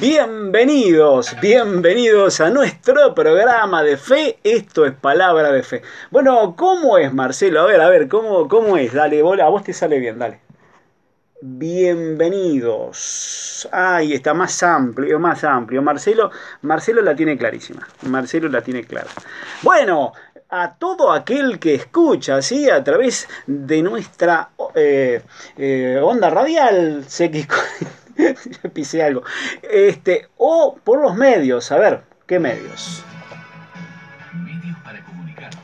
Bienvenidos, bienvenidos a nuestro programa de fe. Esto es Palabra de Fe. Bueno, ¿cómo es, Marcelo? A ver, ¿cómo es? Dale, a vos te sale bien, dale. Bienvenidos. Ahí está, más amplio, más amplio. Marcelo la tiene clarísima. Marcelo la tiene clara. Bueno, a todo aquel que escucha, ¿sí? A través de nuestra onda radial, sé que pisé algo. O por los medios, a ver, ¿qué medios? Medios para comunicarte.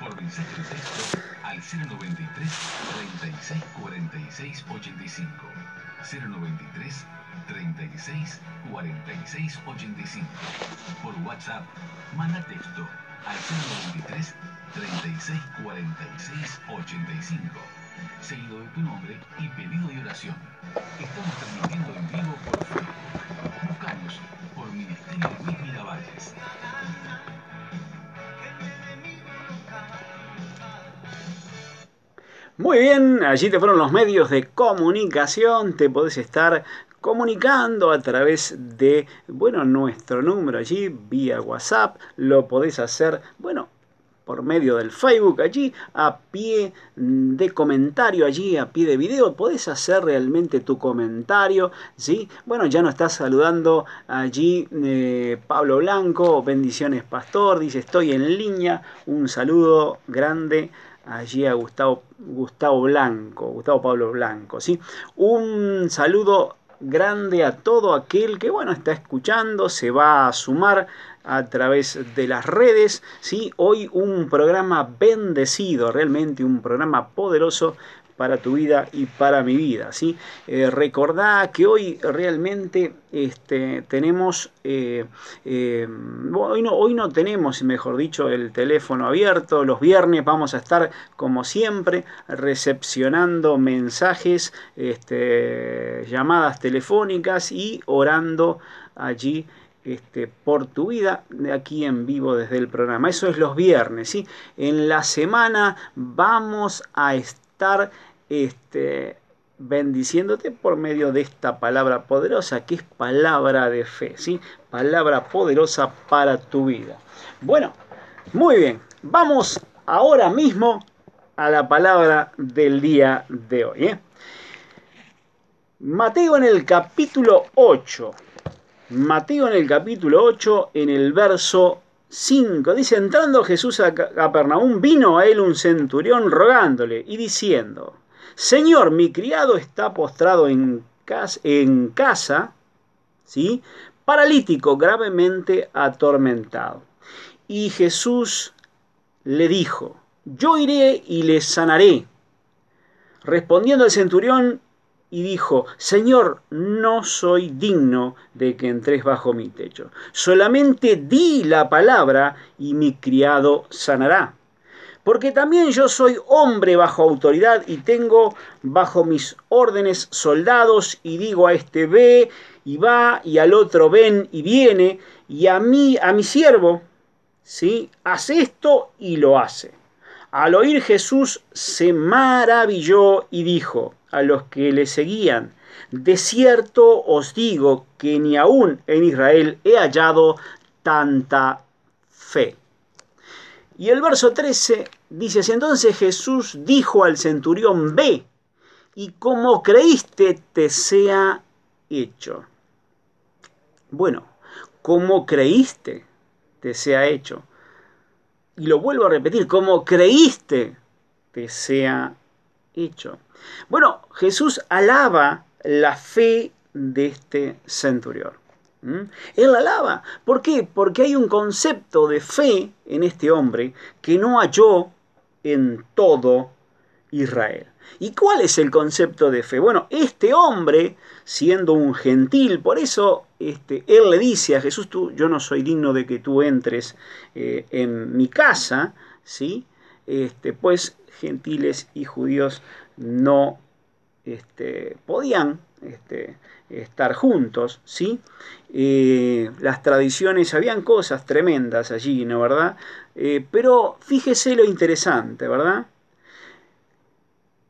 Por mensaje de texto al 093 36 46 85. 093 36 46 85. Por WhatsApp, manda texto al 093 36 46 85. Seguido de tu nombre y pedido de oración. Estamos transmitiendo en vivo por Facebook. Búscanos por Ministerio Luis Miravalles. Muy bien, allí te fueron los medios de comunicación, te podés estar comunicando a través de, bueno, nuestro número allí, vía WhatsApp, lo podés hacer, bueno, por medio del Facebook, allí a pie de comentario, allí a pie de video, podés hacer realmente tu comentario, ¿sí? Bueno, ya nos está saludando allí Pablo Blanco, bendiciones pastor, dice estoy en línea, un saludo grande allí a Gustavo Pablo Blanco, ¿sí? Un saludo grande a todo aquel que, bueno, está escuchando, se va a sumar a través de las redes, ¿sí? Hoy un programa bendecido, realmente un programa poderoso para tu vida y para mi vida, ¿sí? Recordá que hoy realmente tenemos, hoy no tenemos, mejor dicho, el teléfono abierto. Los viernes vamos a estar, como siempre, recepcionando mensajes, llamadas telefónicas y orando allí por tu vida, aquí en vivo desde el programa. Eso es los viernes, ¿sí? En la semana vamos a estar bendiciéndote por medio de esta palabra poderosa que es palabra de fe, ¿sí? Palabra poderosa para tu vida. Bueno, muy bien, vamos ahora mismo a la palabra del día de hoy, ¿eh? Mateo en el capítulo 8. Mateo en el capítulo 8, en el verso 5, dice, entrando Jesús a Capernaum, vino a él un centurión rogándole y diciendo, Señor, mi criado está postrado en casa, ¿sí? Paralítico, gravemente atormentado. Y Jesús le dijo, yo iré y le sanaré. Respondiendo el centurión, y dijo, Señor, no soy digno de que entres bajo mi techo. Solamente di la palabra y mi criado sanará. Porque también yo soy hombre bajo autoridad y tengo bajo mis órdenes soldados y digo a este ve y va y al otro ven y viene y a mi siervo, ¿sí? Hace esto y lo hace. Al oír Jesús se maravilló y dijo a los que le seguían, de cierto os digo que ni aún en Israel he hallado tanta fe. Y el verso 13 dice, entonces Jesús dijo al centurión, ve, y como creíste te sea hecho. Bueno, como creíste te sea hecho. Y lo vuelvo a repetir, como creíste te sea hecho. Bueno, Jesús alaba la fe de este centurión. Él la alaba. ¿Por qué? Porque hay un concepto de fe en este hombre que no halló en todo Israel. ¿Y cuál es el concepto de fe? Bueno, este hombre, siendo un gentil, por eso él le dice a Jesús, yo no soy digno de que tú entres en mi casa, ¿sí? Pues gentiles y judíos no podían estar juntos, ¿sí? Las tradiciones, habían cosas tremendas allí, ¿no? ¿Verdad? Pero fíjese lo interesante, ¿verdad?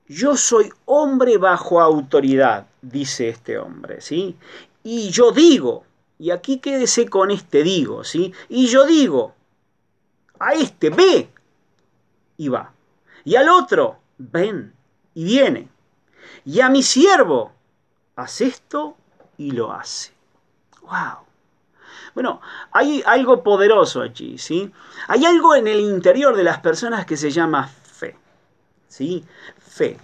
Yo soy hombre bajo autoridad, dice este hombre, ¿sí? Y yo digo, Y aquí quédese con este digo, ¿sí? Y yo digo, a este ve y va. Y al otro, ven y viene. Y a mi siervo, haz esto y lo hace. ¡Wow! Bueno, hay algo poderoso allí, ¿sí? Hay algo en el interior de las personas que se llama fe, ¿sí? Fe.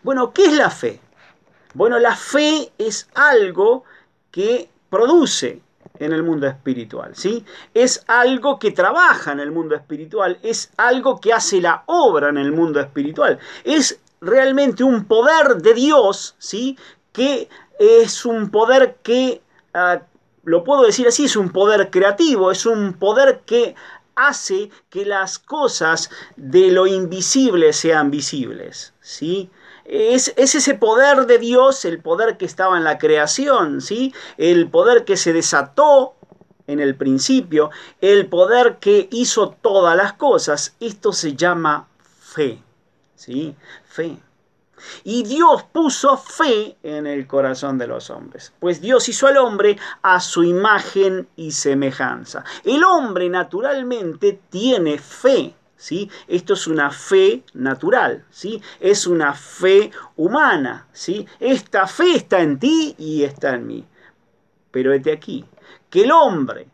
Bueno, ¿qué es la fe? Bueno, la fe es algo que produce en el mundo espiritual, ¿sí? Es algo que trabaja en el mundo espiritual, es algo que hace la obra en el mundo espiritual. Es realmente un poder de Dios, ¿sí? Que es un poder que, lo puedo decir así, es un poder creativo, es un poder que hace que las cosas de lo invisible sean visibles, ¿sí? Es ese poder de Dios, el poder que estaba en la creación, ¿sí? El poder que se desató en el principio, el poder que hizo todas las cosas. Esto se llama fe, ¿sí? Fe. Y Dios puso fe en el corazón de los hombres, pues Dios hizo al hombre a su imagen y semejanza. El hombre naturalmente tiene fe, ¿sí? Esto es una fe natural, ¿sí? Es una fe humana, ¿sí? Esta fe está en ti y está en mí. Pero hete aquí, que el hombre,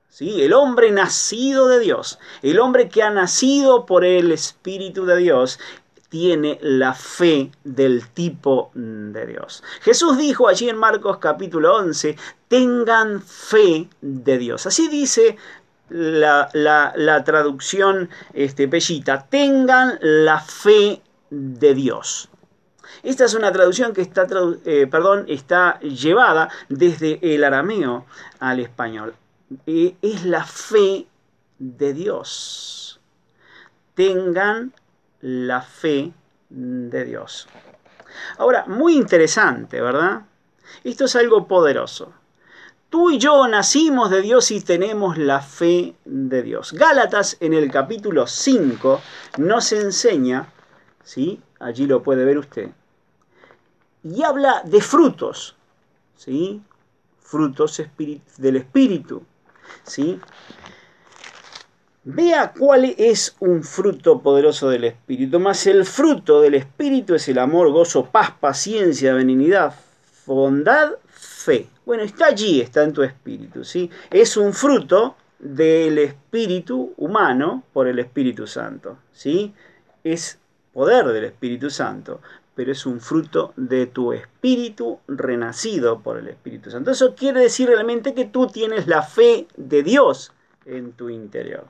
¿sí? El hombre nacido de Dios, el hombre que ha nacido por el Espíritu de Dios, tiene la fe del tipo de Dios. Jesús dijo allí en Marcos capítulo 11, tengan fe de Dios. Así dice la traducción Pellita, tengan la fe de Dios. Esta es una traducción que está llevada desde el arameo al español. Es la fe de Dios. Tengan la fe de Dios. Ahora, muy interesante, ¿verdad? Esto es algo poderoso. Tú y yo nacimos de Dios y tenemos la fe de Dios. Gálatas en el capítulo 5 nos enseña, ¿sí? Allí lo puede ver usted, y habla de frutos, ¿sí? Frutos del Espíritu, ¿sí? Vea cuál es un fruto poderoso del Espíritu. Mas el fruto del Espíritu es el amor, gozo, paz, paciencia, benignidad, bondad, fe. Bueno, está allí, está en tu espíritu, ¿sí? Es un fruto del espíritu humano por el Espíritu Santo, ¿sí? Es poder del Espíritu Santo, pero es un fruto de tu espíritu renacido por el Espíritu Santo. Eso quiere decir realmente que tú tienes la fe de Dios en tu interior,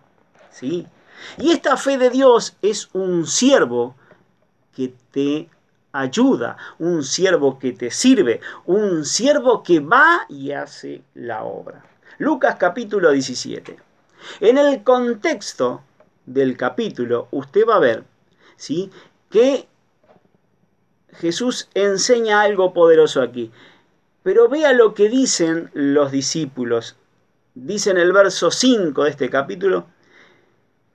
¿sí? Y esta fe de Dios es un siervo que te ayuda, un siervo que te sirve, un siervo que va y hace la obra. Lucas capítulo 17. En el contexto del capítulo usted va a ver, ¿sí?, que Jesús enseña algo poderoso aquí. Pero vea lo que dicen los discípulos. Dice en el verso 5 de este capítulo,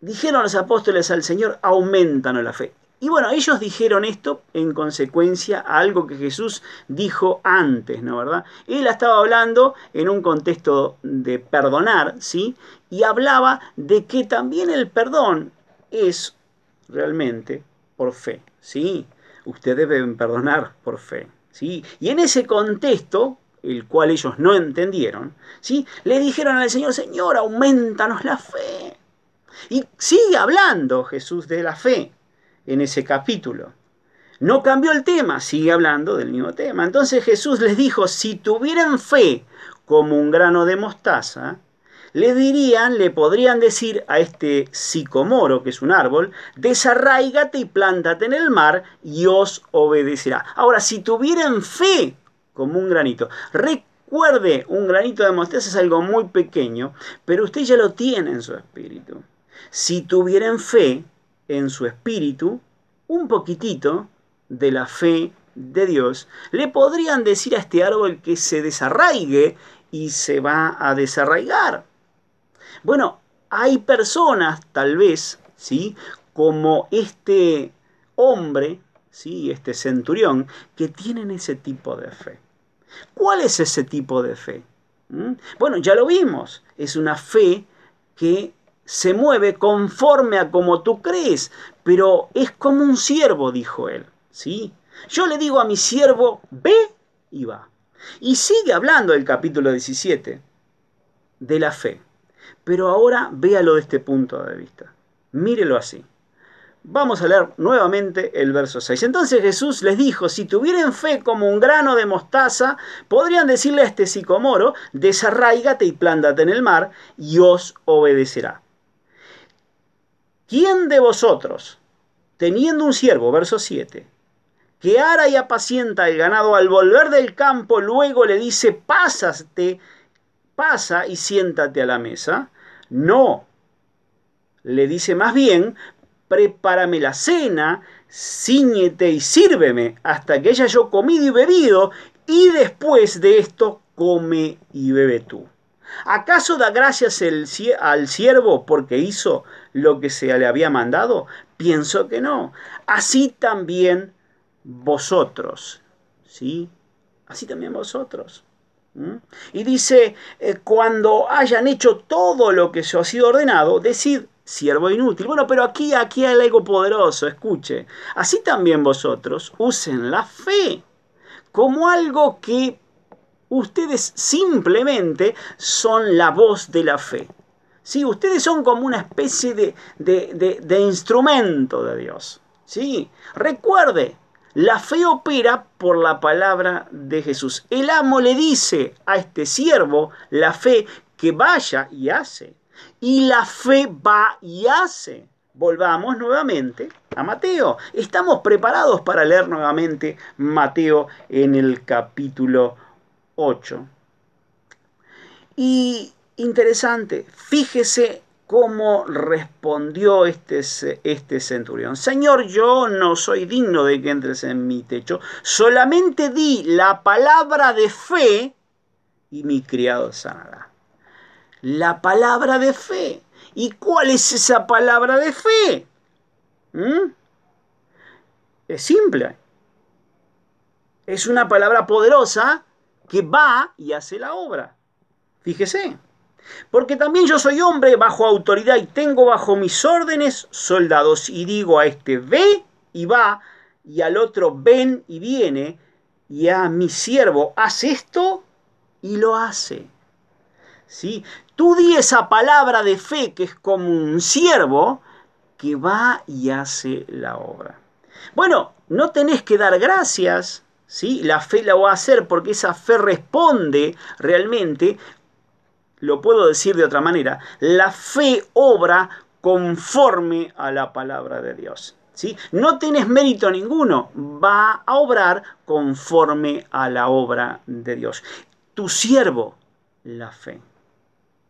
dijeron los apóstoles al Señor, aumentanos la fe. Y bueno, ellos dijeron esto en consecuencia a algo que Jesús dijo antes, ¿no, verdad? Él estaba hablando en un contexto de perdonar, ¿sí? Y hablaba de que también el perdón es realmente por fe, ¿sí? Ustedes deben perdonar por fe, ¿sí? Y en ese contexto, el cual ellos no entendieron, ¿sí?, le dijeron al Señor, Señor, aumentanos la fe. Y sigue hablando Jesús de la fe en ese capítulo. No cambió el tema, sigue hablando del mismo tema. Entonces Jesús les dijo, si tuvieran fe como un grano de mostaza, le podrían decir a este sicomoro, que es un árbol, desarráigate y plántate en el mar y os obedecerá. Ahora, si tuvieran fe como un granito, recuerde, un granito de mostaza es algo muy pequeño, pero usted ya lo tiene en su espíritu. Si tuvieran fe en su espíritu, un poquitito de la fe de Dios, le podrían decir a este árbol que se desarraigue y se va a desarraigar. Bueno, hay personas, tal vez, ¿sí?, como este hombre, ¿sí?, este centurión, que tienen ese tipo de fe. ¿Cuál es ese tipo de fe? Bueno, ya lo vimos. Es una fe que se mueve conforme a como tú crees, pero es como un siervo, dijo él, ¿sí? Yo le digo a mi siervo, ve y va. Y sigue hablando el capítulo 17 de la fe, pero ahora véalo de este punto de vista. Mírelo así. Vamos a leer nuevamente el verso 6. Entonces Jesús les dijo, si tuvieran fe como un grano de mostaza, podrían decirle a este sicomoro, desarráigate y plántate en el mar, y os obedecerá. ¿Quién de vosotros, teniendo un siervo, verso 7, que ara y apacienta el ganado, al volver del campo, luego le dice, pasa y siéntate a la mesa? No, le dice más bien, prepárame la cena, cíñete y sírveme hasta que haya yo comido y bebido, y después de esto come y bebe tú. ¿Acaso da gracias al siervo porque hizo lo que se le había mandado? Pienso que no. Así también vosotros, ¿sí? Así también vosotros. Y dice, cuando hayan hecho todo lo que se os ha sido ordenado, decid, siervo inútil. Bueno, pero aquí hay algo poderoso, escuche. Así también vosotros usen la fe como algo que ustedes simplemente son la voz de la fe. ¿Sí? Ustedes son como una especie de instrumento de Dios. ¿Sí? Recuerde, la fe opera por la palabra de Jesús. El amo le dice a este siervo, la fe, que vaya y hace. Y la fe va y hace. Volvamos nuevamente a Mateo. Estamos preparados para leer nuevamente Mateo en el capítulo 8. Y interesante, fíjese cómo respondió este centurión. Señor, yo no soy digno de que entres en mi techo, solamente di la palabra de fe y mi criado sanará. La palabra de fe. ¿Y cuál es esa palabra de fe? Es simple. Es una palabra poderosa que va y hace la obra. Fíjese. Porque también yo soy hombre bajo autoridad y tengo bajo mis órdenes soldados. Y digo a este, ve y va, y al otro, ven y viene, y a mi siervo, haz esto, y lo hace. ¿Sí? Tú di esa palabra de fe que es como un siervo que va y hace la obra. Bueno, no tenés que dar gracias, ¿sí? La fe la va a hacer porque esa fe responde realmente, lo puedo decir de otra manera, la fe obra conforme a la palabra de Dios. ¿Sí? No tienes mérito ninguno, va a obrar conforme a la obra de Dios. Tu siervo, la fe.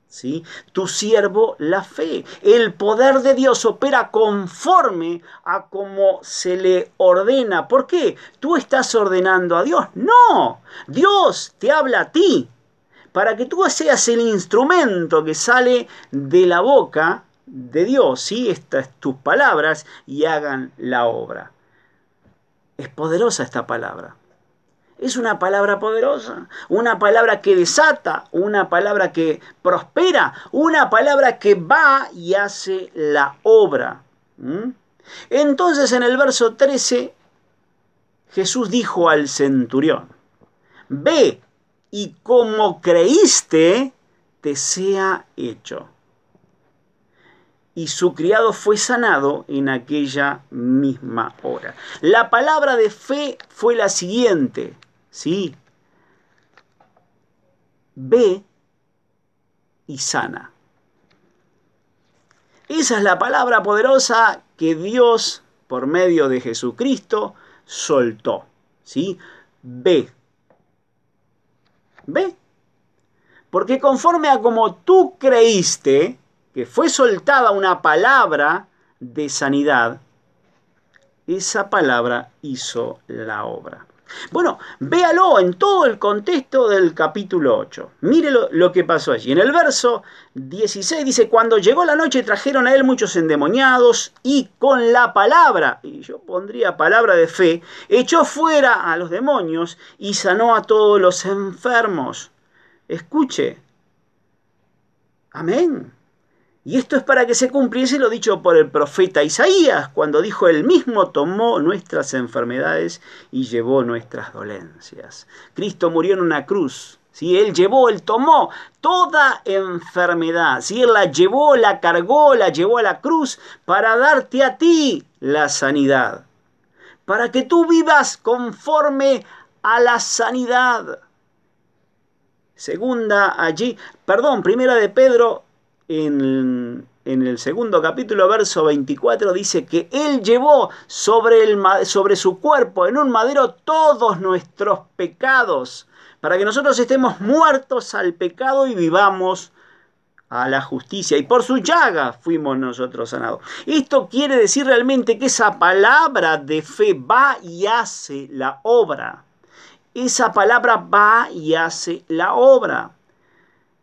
¿Sí? Tu siervo, la fe. El poder de Dios opera conforme a como se le ordena. ¿Por qué? ¿Tú estás ordenando a Dios? No, Dios te habla a ti para que tú seas el instrumento que sale de la boca de Dios, ¿sí? Estas tus palabras y hagan la obra. Es poderosa esta palabra. Es una palabra poderosa, una palabra que desata, una palabra que prospera, una palabra que va y hace la obra. Entonces en el verso 13 Jesús dijo al centurión, ve y como creíste te sea hecho. Y su criado fue sanado en aquella misma hora. La palabra de fe fue la siguiente, ¿sí? Ve y sana. Esa es la palabra poderosa que Dios, por medio de Jesucristo, soltó, ¿sí? Ve. Ve. Porque conforme a como tú creíste, que fue soltada una palabra de sanidad, esa palabra hizo la obra. Bueno, véalo en todo el contexto del capítulo 8. Mire lo que pasó allí. En el verso 16 dice, cuando llegó la noche trajeron a él muchos endemoniados y con la palabra, y yo pondría palabra de fe, echó fuera a los demonios y sanó a todos los enfermos. Escuche. Amén. Y esto es para que se cumpliese lo dicho por el profeta Isaías, cuando dijo: él mismo tomó nuestras enfermedades y llevó nuestras dolencias. Cristo murió en una cruz. ¿Sí? Él tomó toda enfermedad. ¿Sí? Él la llevó, la cargó, la llevó a la cruz para darte a ti la sanidad. Para que tú vivas conforme a la sanidad. Primera de Pedro, en el segundo capítulo, verso 24, dice que Él llevó sobre su cuerpo en un madero todos nuestros pecados, para que nosotros estemos muertos al pecado y vivamos a la justicia. Y por su llaga fuimos nosotros sanados. Esto quiere decir realmente que esa palabra de fe va y hace la obra. Esa palabra va y hace la obra.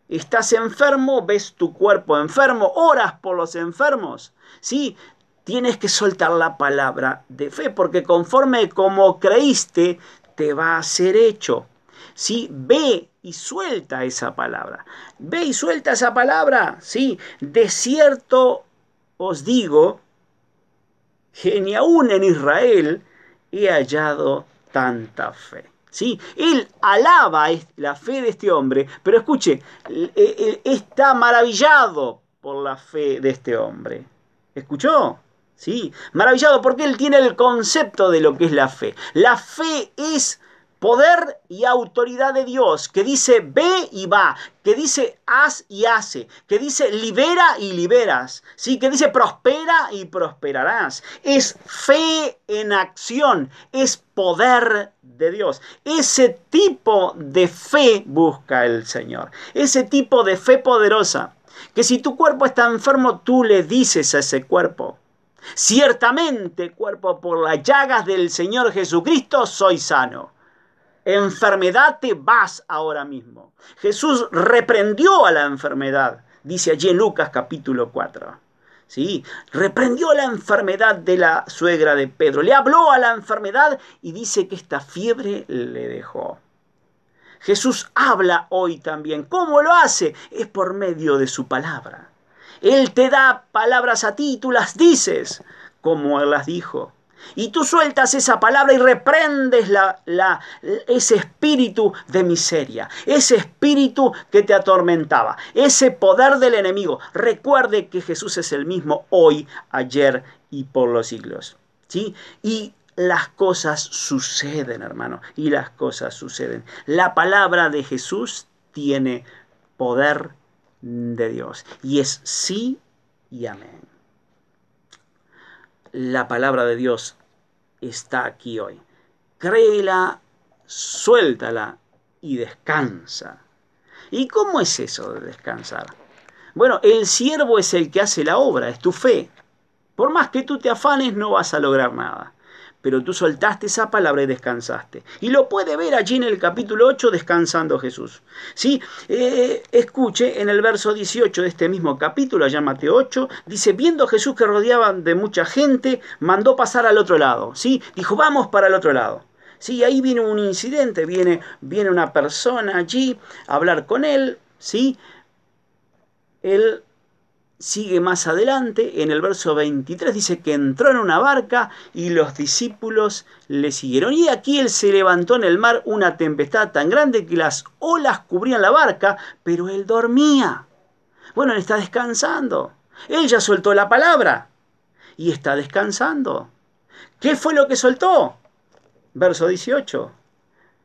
Estás enfermo, ves tu cuerpo enfermo, oras por los enfermos. ¿Sí? Tienes que soltar la palabra de fe, porque conforme como creíste, te va a ser hecho. ¿Sí? Ve y suelta esa palabra. Ve y suelta esa palabra. ¿Sí? De cierto os digo que ni aún en Israel he hallado tanta fe. ¿Sí? Él alaba la fe de este hombre, pero escuche, él está maravillado por la fe de este hombre. ¿Escuchó? Sí, maravillado porque él tiene el concepto de lo que es la fe. La fe es poder y autoridad de Dios, que dice ve y va, que dice haz y hace, que dice libera y liberas, ¿sí? Que dice prospera y prosperarás. Es fe en acción, es poder de Dios. Ese tipo de fe busca el Señor, ese tipo de fe poderosa, que si tu cuerpo está enfermo, tú le dices a ese cuerpo: ciertamente, cuerpo, por las llagas del Señor Jesucristo soy sano. Enfermedad, te vas ahora mismo. Jesús reprendió a la enfermedad, dice allí en Lucas capítulo 4. ¿Sí? Reprendió la enfermedad de la suegra de Pedro. Le habló a la enfermedad y dice que esta fiebre le dejó. Jesús habla hoy también. ¿Cómo lo hace? Es por medio de su palabra. Él te da palabras a ti y tú las dices como Él las dijo. Y tú sueltas esa palabra y reprendes ese espíritu de miseria, ese espíritu que te atormentaba, ese poder del enemigo. Recuerde que Jesús es el mismo hoy, ayer y por los siglos. ¿Sí? Y las cosas suceden, hermano, y las cosas suceden. La palabra de Jesús tiene poder de Dios y es sí y amén. La palabra de Dios está aquí hoy. Créela, suéltala y descansa. ¿Y cómo es eso de descansar? Bueno, el siervo es el que hace la obra, es tu fe. Por más que tú te afanes, no vas a lograr nada. Pero tú soltaste esa palabra y descansaste. Y lo puede ver allí en el capítulo 8, descansando Jesús. ¿Sí? Escuche, en el verso 18 de este mismo capítulo, allá en Mateo 8, dice: viendo Jesús que rodeaban de mucha gente, mandó pasar al otro lado. ¿Sí? Dijo: vamos para el otro lado. Sí, ahí viene un incidente, viene una persona allí a hablar con él. ¿Sí? Él sigue más adelante, en el verso 23, dice que entró en una barca y los discípulos le siguieron. Y aquí él se levantó en el mar una tempestad tan grande que las olas cubrían la barca, pero él dormía. Bueno, él está descansando. Él ya soltó la palabra y está descansando. ¿Qué fue lo que soltó? Verso 18.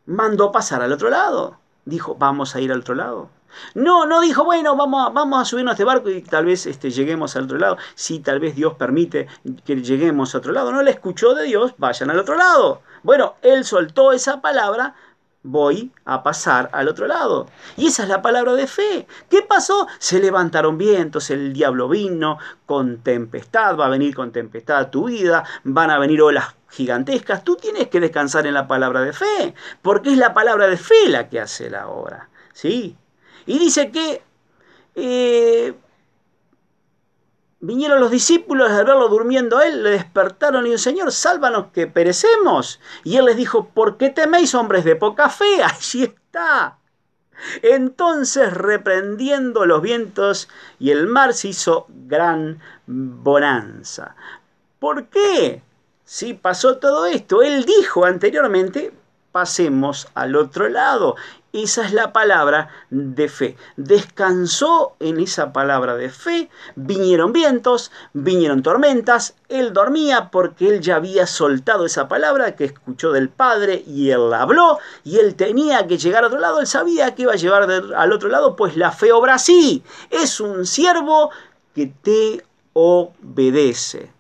Mandó pasar al otro lado. Dijo: vamos a ir al otro lado. No dijo: bueno, vamos a subirnos a este barco y tal vez lleguemos al otro lado. Sí, tal vez Dios permite que lleguemos a otro lado. No le escuchó de Dios: vayan al otro lado. Bueno, él soltó esa palabra: voy a pasar al otro lado. Y esa es la palabra de fe. ¿Qué pasó? Se levantaron vientos, el diablo vino con tempestad, va a venir con tempestad a tu vida, van a venir olas gigantescas. Tú tienes que descansar en la palabra de fe, porque es la palabra de fe la que hace la obra. ¿Sí? Y dice que vinieron los discípulos al verlo durmiendo a él, le despertaron y dijeron: Señor, sálvanos que perecemos. Y él les dijo: ¿por qué teméis, hombres de poca fe? Allí está. Entonces, reprendiendo los vientos y el mar, se hizo gran bonanza. ¿Por qué? Si pasó todo esto, él dijo anteriormente, pasemos al otro lado. Esa es la palabra de fe. Descansó en esa palabra de fe. Vinieron vientos, vinieron tormentas. Él dormía porque él ya había soltado esa palabra que escuchó del Padre y él la habló. Y él tenía que llegar al otro lado. Él sabía que iba a llevar al otro lado, pues la fe obra así. Es un siervo que te obedece.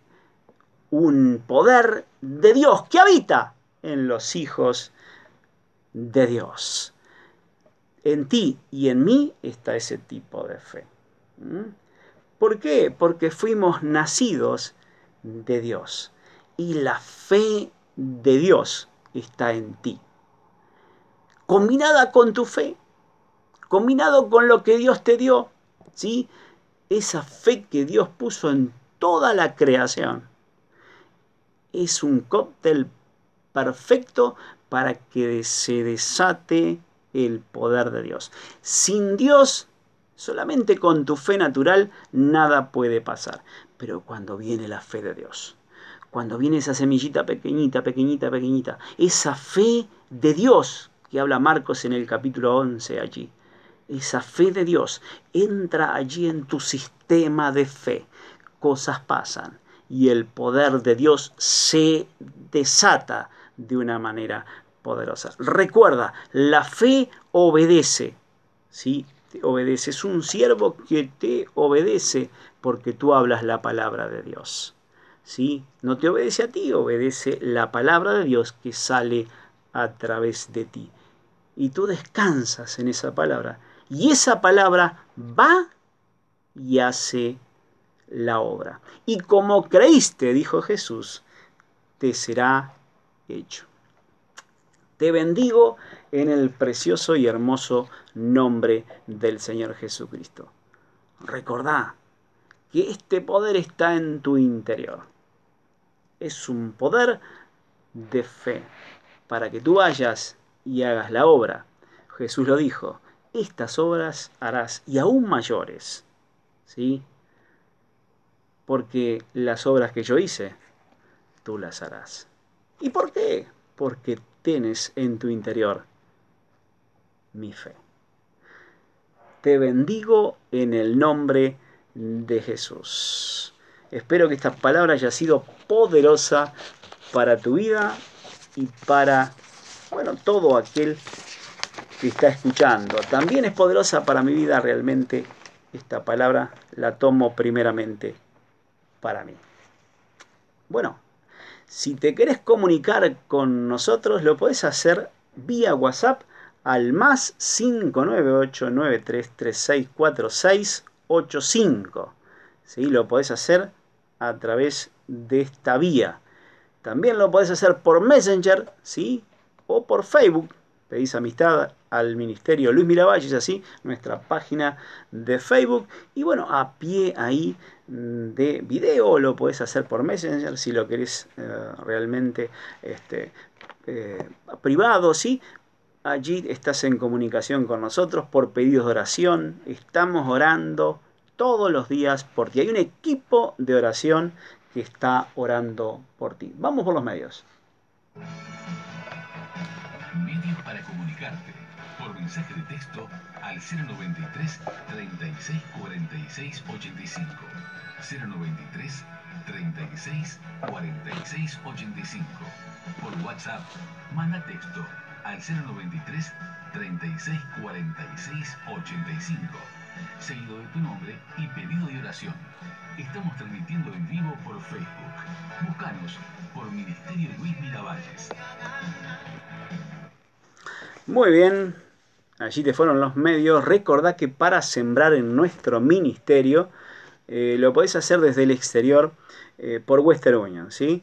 Un poder de Dios que habita en los hijos de Dios. En ti y en mí está ese tipo de fe. ¿Por qué? Porque fuimos nacidos de Dios. Y la fe de Dios está en ti. Combinada con tu fe, combinado con lo que Dios te dio, ¿sí? Esa fe que Dios puso en toda la creación. Es un cóctel perfecto para que se desate el poder de Dios. Sin Dios, solamente con tu fe natural, nada puede pasar. Pero cuando viene la fe de Dios, cuando viene esa semillita pequeñita, pequeñita, pequeñita, esa fe de Dios, que habla Marcos en el capítulo 11 allí, esa fe de Dios entra allí en tu sistema de fe. Cosas pasan y el poder de Dios se desata de una manera poderosa. Recuerda, la fe obedece, ¿sí? Te obedece. Es un siervo que te obedece porque tú hablas la palabra de Dios, ¿sí? No te obedece a ti, obedece la palabra de Dios que sale a través de ti. Y tú descansas en esa palabra. Y esa palabra va y hace la obra. Y como creíste, dijo Jesús, te será hecho. Te bendigo en el precioso y hermoso nombre del Señor Jesucristo. Recordá que este poder está en tu interior. Es un poder de fe para que tú vayas y hagas la obra. Jesús lo dijo, estas obras harás y aún mayores, ¿sí? Porque las obras que yo hice, tú las harás. ¿Y por qué? Porque tienes en tu interior mi fe. Te bendigo en el nombre de Jesús. Espero que esta palabra haya sido poderosa para tu vida y para, todo aquel que está escuchando. También es poderosa para mi vida realmente. Esta palabra la tomo primeramente para mí. Bueno, si te querés comunicar con nosotros, lo podés hacer vía WhatsApp al más 598-93364685. ¿Sí? Lo podés hacer a través de esta vía. También lo podés hacer por Messenger, ¿sí? O por Facebook. Pedís amistad al Ministerio Luis Miravalles, así, nuestra página de Facebook. Y bueno, a pie ahí de video lo podés hacer por Messenger si lo querés realmente privado, ¿sí? Allí estás en comunicación con nosotros por pedidos de oración. Estamos orando todos los días por ti. Hay un equipo de oración que está orando por ti. Vamos por los medios. Medios para comunicarte por mensaje de texto al 093 36 46 85. 093 36 46 85. Por WhatsApp, manda texto al 093 36 46 85. Seguido de tu nombre y pedido de oración. Estamos transmitiendo en vivo por Facebook. Búscanos por Ministerio Luis Miravalles. Muy bien, allí te fueron los medios. Recordá que para sembrar en nuestro ministerio lo podés hacer desde el exterior por Western Union, ¿sí?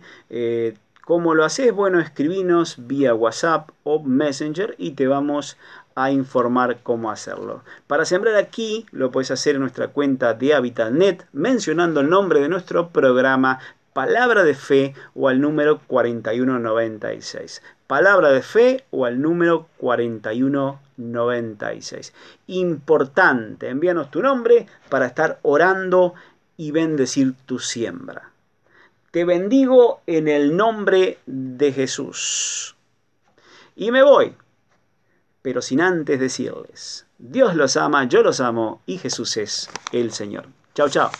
¿Cómo lo haces? Bueno, escribinos vía WhatsApp o Messenger y te vamos a informar cómo hacerlo. Para sembrar aquí lo podés hacer en nuestra cuenta de HabitatNet mencionando el nombre de nuestro programa palabra de fe o al número 4196. Palabra de fe o al número 4196. Importante, envíanos tu nombre para estar orando y bendecir tu siembra. Te bendigo en el nombre de Jesús. Y me voy, pero sin antes decirles, Dios los ama, yo los amo y Jesús es el Señor. Chao, chao.